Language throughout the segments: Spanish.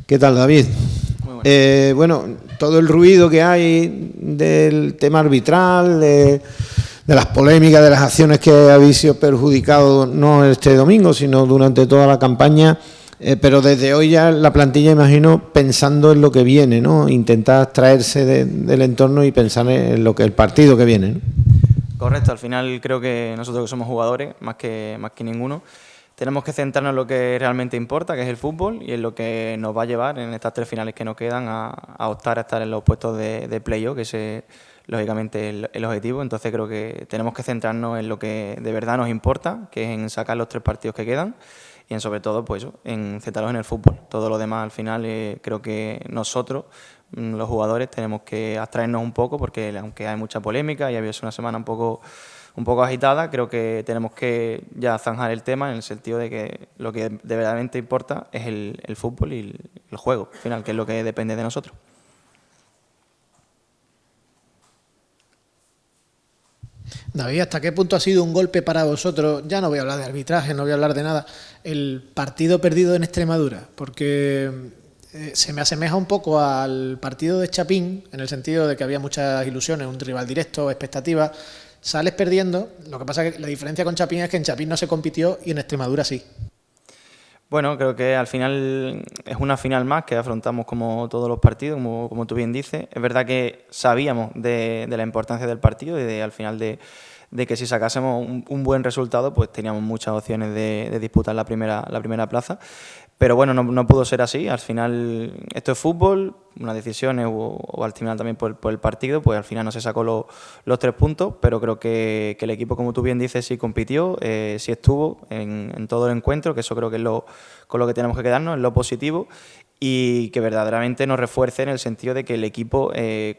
¿Qué tal, David? Muy bueno. Bueno, todo el ruido que hay del tema arbitral, de las polémicas, de las acciones que habéis sido perjudicados, no este domingo, sino durante toda la campaña, pero desde hoy ya la plantilla, imagino, pensando en lo que viene, ¿no? Intentar abstraerse del entorno y pensar en lo que el partido que viene, ¿no? Correcto, al final creo que nosotros que somos jugadores, más que ninguno, tenemos que centrarnos en lo que realmente importa, que es el fútbol, y en lo que nos va a llevar en estas 3 finales que nos quedan a optar a estar en los puestos de playoff, que es lógicamente el objetivo. Entonces creo que tenemos que centrarnos en lo que de verdad nos importa, que es en sacar los 3 partidos que quedan y en sobre todo pues en centrarnos en el fútbol. Todo lo demás al final creo que nosotros, los jugadores, tenemos que abstraernos un poco, porque aunque hay mucha polémica y había sido una semana un poco agitada, creo que tenemos que ya zanjar el tema en el sentido de que lo que de verdaderamente importa es el fútbol y el juego, al final, que es lo que depende de nosotros. David, ¿hasta qué punto ha sido un golpe para vosotros? Ya no voy a hablar de arbitraje, no voy a hablar de nada. El partido perdido en Extremadura, porque se me asemeja un poco al partido de Chapín, en el sentido de que había muchas ilusiones, un rival directo, expectativas. Sales perdiendo, lo que pasa es que la diferencia con Chapín es que en Chapín no se compitió y en Extremadura sí. Bueno, creo que al final es una final más que afrontamos como todos los partidos, como tú bien dices. Es verdad que sabíamos de la importancia del partido y al final de que si sacásemos un buen resultado, pues teníamos muchas opciones de disputar la primera plaza. Pero bueno, no pudo ser así. Al final esto es fútbol, unas decisiones o al final también por el partido, pues al final no se sacó los 3 puntos, pero creo que el equipo, como tú bien dices, sí compitió, sí estuvo en todo el encuentro, que eso creo que es con lo que tenemos que quedarnos, en lo positivo, y que verdaderamente nos refuerce en el sentido de que el equipo,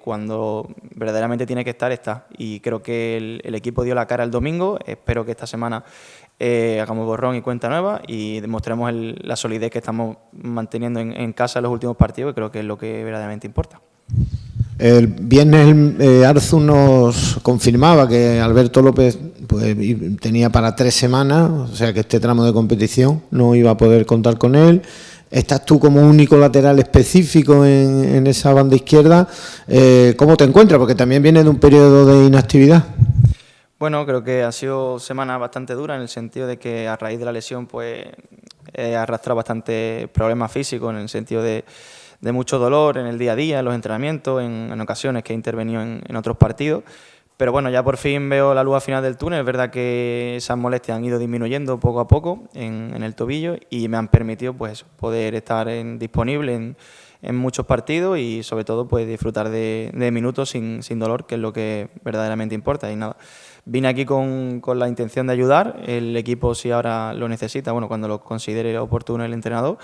cuando verdaderamente tiene que estar, está. Y creo que el equipo dio la cara el domingo. Espero que esta semana hagamos borrón y cuenta nueva y demostremos la solidez que estamos manteniendo en casa en los últimos partidos, que creo que es lo que verdaderamente importa. El viernes Arzu nos confirmaba que Alberto López pues tenía para 3 semanas, o sea que este tramo de competición no iba a poder contar con él. Estás tú como único lateral específico en esa banda izquierda. ¿Cómo te encuentras? Porque también viene de un periodo de inactividad. Bueno, creo que ha sido semana bastante dura en el sentido de que a raíz de la lesión pues he arrastrado bastante problemas físicos, en el sentido de mucho dolor en el día a día, en los entrenamientos, en ocasiones que he intervenido en otros partidos. Pero bueno, ya por fin veo la luz al final del túnel. Es verdad que esas molestias han ido disminuyendo poco a poco en el tobillo y me han permitido pues poder estar disponible en muchos partidos y sobre todo pues disfrutar de minutos sin dolor, que es lo que verdaderamente importa. Y nada, vine aquí con la intención de ayudar. El equipo, si ahora lo necesita, bueno, cuando lo considere oportuno el entrenador,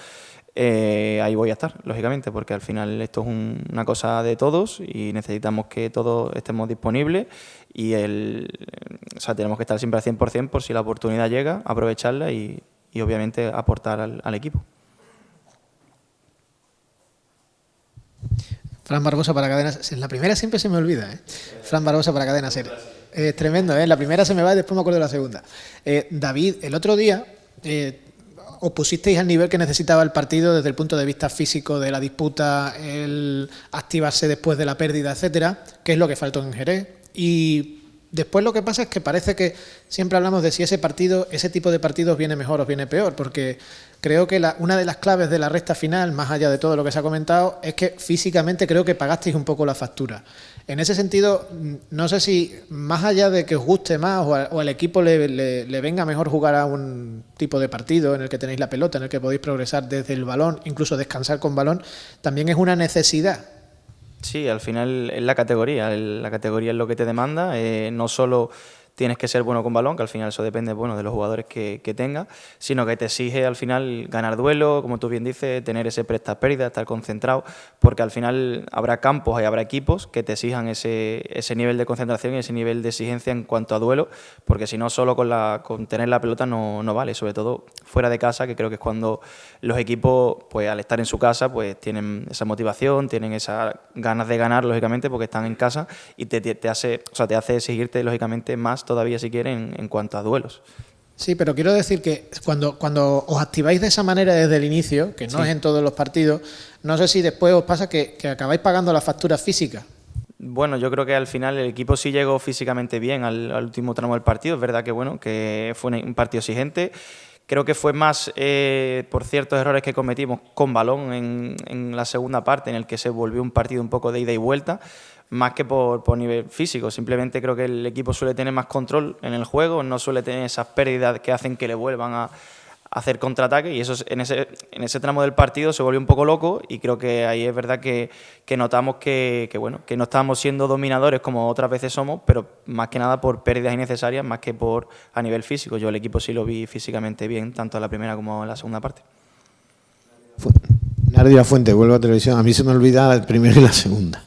ahí voy a estar, lógicamente, porque al final esto es una cosa de todos y necesitamos que todos estemos disponibles y tenemos que estar siempre al 100% por si la oportunidad llega, aprovecharla y obviamente aportar al equipo. Fran Barbosa para Cadena Ser. En la primera siempre se me olvida, ¿eh? Fran Barbosa para Cadena Ser. Tremendo, ¿eh? La primera se me va y después me acuerdo de la segunda. David, el otro día os pusisteis al nivel que necesitaba el partido desde el punto de vista físico de la disputa, el activarse después de la pérdida, etcétera, que es lo que faltó en Jerez. Y después lo que pasa es que parece que siempre hablamos de si ese tipo de partidos viene mejor o viene peor, porque creo que una de las claves de la recta final, más allá de todo lo que se ha comentado, es que físicamente creo que pagasteis un poco la factura. En ese sentido, no sé si más allá de que os guste más o al equipo le venga mejor jugar a un tipo de partido en el que tenéis la pelota, en el que podéis progresar desde el balón, incluso descansar con balón, también es una necesidad. Sí, al final es la categoría es lo que te demanda, no solo tienes que ser bueno con balón, que al final eso depende de los jugadores que tengas, sino que te exige al final ganar duelo, como tú bien dices, tener ese presta-pérdida, estar concentrado, porque al final habrá campos y habrá equipos que te exijan ese nivel de concentración y ese nivel de exigencia en cuanto a duelo, porque si no, solo con tener la pelota no vale, sobre todo fuera de casa, que creo que es cuando los equipos, pues al estar en su casa, pues tienen esa motivación, tienen esas ganas de ganar, lógicamente, porque están en casa y te hace exigirte, lógicamente, más todavía si quieren en cuanto a duelos. Sí, pero quiero decir que cuando os activáis de esa manera desde el inicio, que no es en todos los partidos, no sé si después os pasa que acabáis pagando las facturas físicas. Bueno, yo creo que al final el equipo sí llegó físicamente bien al último tramo del partido. Es verdad que bueno, que fue un partido exigente. Creo que fue más por ciertos errores que cometimos con balón en la segunda parte, en el que se volvió un partido un poco de ida y vuelta, más que por nivel físico. Simplemente creo que el equipo suele tener más control en el juego, no suele tener esas pérdidas que hacen que le vuelvan a hacer contraataque, y eso en ese tramo del partido se volvió un poco loco, y creo que ahí es verdad que notamos que no estábamos siendo dominadores como otras veces somos, pero más que nada por pérdidas innecesarias, más que por a nivel físico. Yo el equipo sí lo vi físicamente bien, tanto en la primera como en la segunda parte. Nardi Lafuente, vuelvo a televisión. A mí se me olvida la primera y la segunda.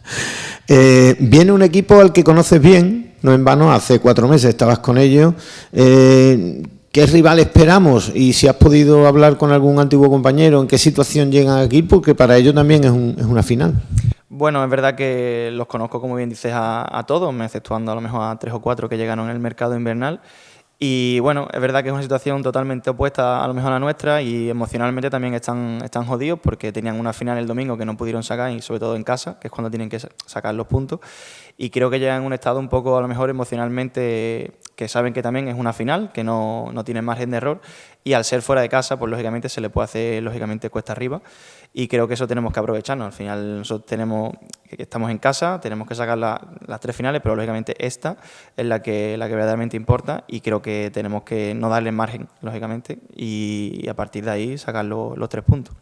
Viene un equipo al que conoces bien, no en vano, hace 4 meses estabas con ellos. ¿Qué rival esperamos? Y si has podido hablar con algún antiguo compañero, ¿en qué situación llegan aquí? Porque para ellos también es una final. Bueno, es verdad que los conozco, como bien dices, a todos, exceptuando a lo mejor a 3 o 4 que llegaron en el mercado invernal. Y bueno, es verdad que es una situación totalmente opuesta a lo mejor a la nuestra, y emocionalmente también están jodidos porque tenían una final el domingo que no pudieron sacar, y sobre todo en casa, que es cuando tienen que sacar los puntos. Y creo que llegan en un estado un poco a lo mejor emocionalmente, que saben que también es una final, que no tienen margen de error, y al ser fuera de casa, pues lógicamente se le puede hacer lógicamente cuesta arriba, y creo que eso tenemos que aprovecharnos. Al final nosotros estamos en casa, tenemos que sacar las 3 finales, pero lógicamente esta es la que verdaderamente importa, y creo que tenemos que no darle margen, lógicamente, y a partir de ahí sacar los 3 puntos.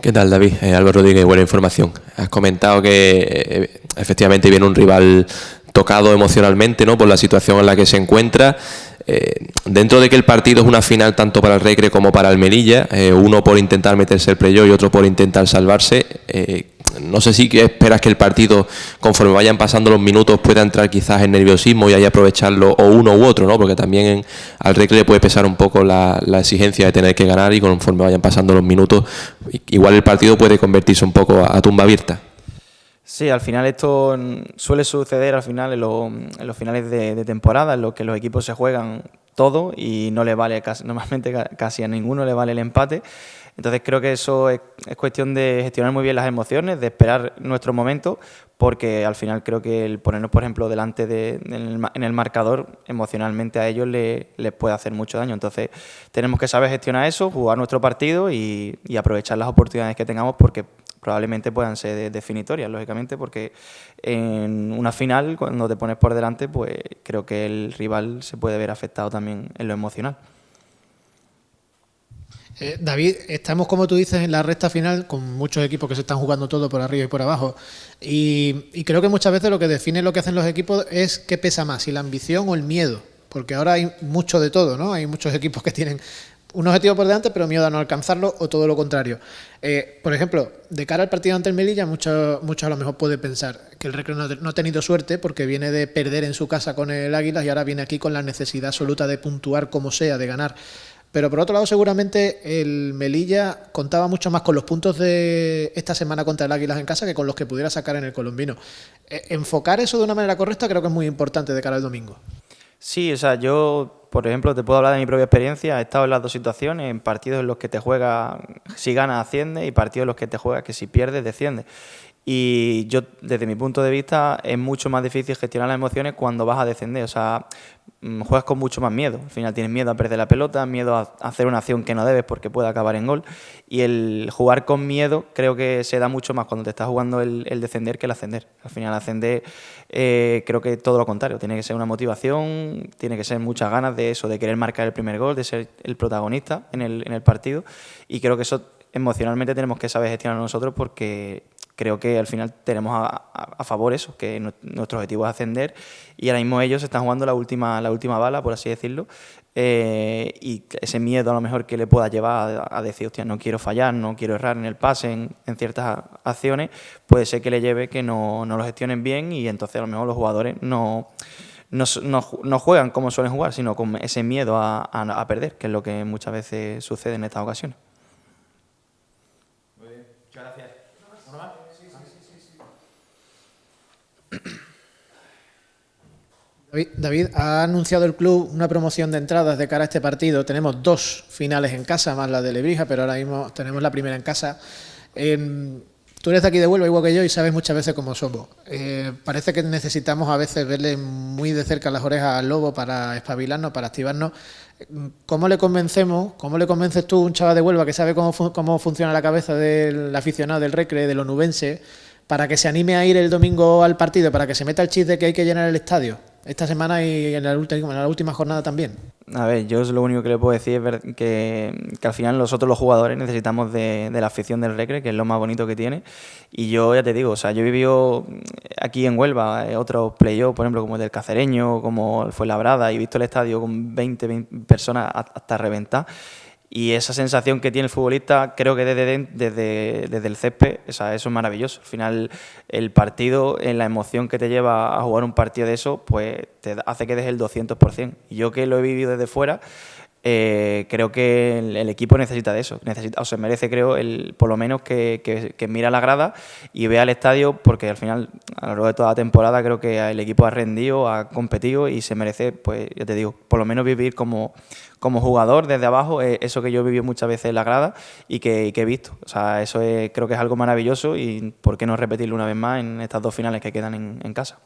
¿Qué tal, David? Álvaro Rodríguez, buena información. Has comentado que efectivamente viene un rival tocado emocionalmente, ¿no?, por la situación en la que se encuentra. Dentro de que el partido es una final tanto para el Recre como para el Melilla, uno por intentar meterse el playoff y otro por intentar salvarse, no sé si esperas que el partido, conforme vayan pasando los minutos, pueda entrar quizás en nerviosismo y ahí aprovecharlo o uno u otro, ¿no? Porque también al Recre le puede pesar un poco la exigencia de tener que ganar, y conforme vayan pasando los minutos, igual el partido puede convertirse un poco a tumba abierta. Sí, al final esto suele suceder al final en los finales de temporada, en los que los equipos se juegan todo y no le vale normalmente casi a ninguno le vale el empate. Entonces creo que eso es cuestión de gestionar muy bien las emociones, de esperar nuestro momento, porque al final creo que el ponernos, por ejemplo, delante en el marcador, emocionalmente a ellos les puede hacer mucho daño. Entonces tenemos que saber gestionar eso, jugar nuestro partido y aprovechar las oportunidades que tengamos, porque probablemente puedan ser definitorias, lógicamente, porque en una final, cuando te pones por delante, pues creo que el rival se puede ver afectado también en lo emocional. David, estamos, como tú dices, en la recta final con muchos equipos que se están jugando todo por arriba y por abajo, y creo que muchas veces lo que define lo que hacen los equipos es qué pesa más, si la ambición o el miedo, porque ahora hay mucho de todo, ¿no? Hay muchos equipos que tienen un objetivo por delante pero miedo a no alcanzarlo, o todo lo contrario. Por ejemplo, de cara al partido ante el Melilla, muchos a lo mejor pueden pensar que el Recre no ha tenido suerte porque viene de perder en su casa con el Águilas y ahora viene aquí con la necesidad absoluta de puntuar como sea, de ganar. Pero por otro lado, seguramente el Melilla contaba mucho más con los puntos de esta semana contra el Águilas en casa que con los que pudiera sacar en el Colombino. Enfocar eso de una manera correcta creo que es muy importante de cara al domingo. Sí, o sea, yo, por ejemplo, te puedo hablar de mi propia experiencia. He estado en las dos situaciones, en partidos en los que te juegas, si ganas, asciende, y partidos en los que te juegas, que si pierdes, desciende. Y yo, desde mi punto de vista, es mucho más difícil gestionar las emociones cuando vas a descender. O sea, juegas con mucho más miedo. Al final tienes miedo a perder la pelota, miedo a hacer una acción que no debes porque puede acabar en gol. Y el jugar con miedo creo que se da mucho más cuando te estás jugando el descender que el ascender. Al final ascender creo que todo lo contrario. Tiene que ser una motivación, tiene que ser muchas ganas de eso, de querer marcar el primer gol, de ser el protagonista en el partido. Y creo que eso emocionalmente tenemos que saber gestionar nosotros, porque creo que al final tenemos a favor eso, que nuestro objetivo es ascender, y ahora mismo ellos están jugando la última bala, por así decirlo, y ese miedo a lo mejor que le pueda llevar a decir, hostia, no quiero fallar, no quiero errar en el pase, en ciertas acciones, puede ser que le lleve que no lo gestionen bien, y entonces a lo mejor los jugadores no juegan como suelen jugar, sino con ese miedo a perder, que es lo que muchas veces sucede en estas ocasiones. Muy bien, muchas gracias. ¿Uno más? Sí. David, ha anunciado el club una promoción de entradas de cara a este partido. Tenemos 2 finales en casa, más la de Lebrija, pero ahora mismo tenemos la primera en casa. Tú eres de aquí de Huelva, igual que yo, y sabes muchas veces cómo somos. Parece que necesitamos a veces verle muy de cerca las orejas al lobo para espabilarnos, para activarnos. ¿Cómo le convencemos, cómo le convences tú a un chaval de Huelva que sabe cómo funciona la cabeza del aficionado del Recre, del onubense, para que se anime a ir el domingo al partido, para que se meta el chiste de que hay que llenar el estadio esta semana y en la última jornada también? A ver, yo lo único que le puedo decir es que al final nosotros los jugadores necesitamos de la afición del Recre, que es lo más bonito que tiene. Y yo ya te digo, o sea, yo he vivido aquí en Huelva otros playoffs, por ejemplo, como el del Cacereño, como el Fuenlabrada, y he visto el estadio con 20 personas hasta reventar. Y esa sensación que tiene el futbolista, creo que desde el césped, o sea, eso es maravilloso. Al final, el partido, en la emoción que te lleva a jugar un partido de eso, pues te hace que des el 200%. Y yo, que lo he vivido desde fuera, creo que el equipo necesita de eso. O se merece, creo, por lo menos que mira la grada y vea el estadio, porque al final, a lo largo de toda la temporada, creo que el equipo ha rendido, ha competido y se merece, pues ya te digo, por lo menos vivir como jugador desde abajo, eso que yo he vivido muchas veces en la grada y que he visto. O sea, eso creo que es algo maravilloso, y por qué no repetirlo una vez más en estas 2 finales que quedan en casa.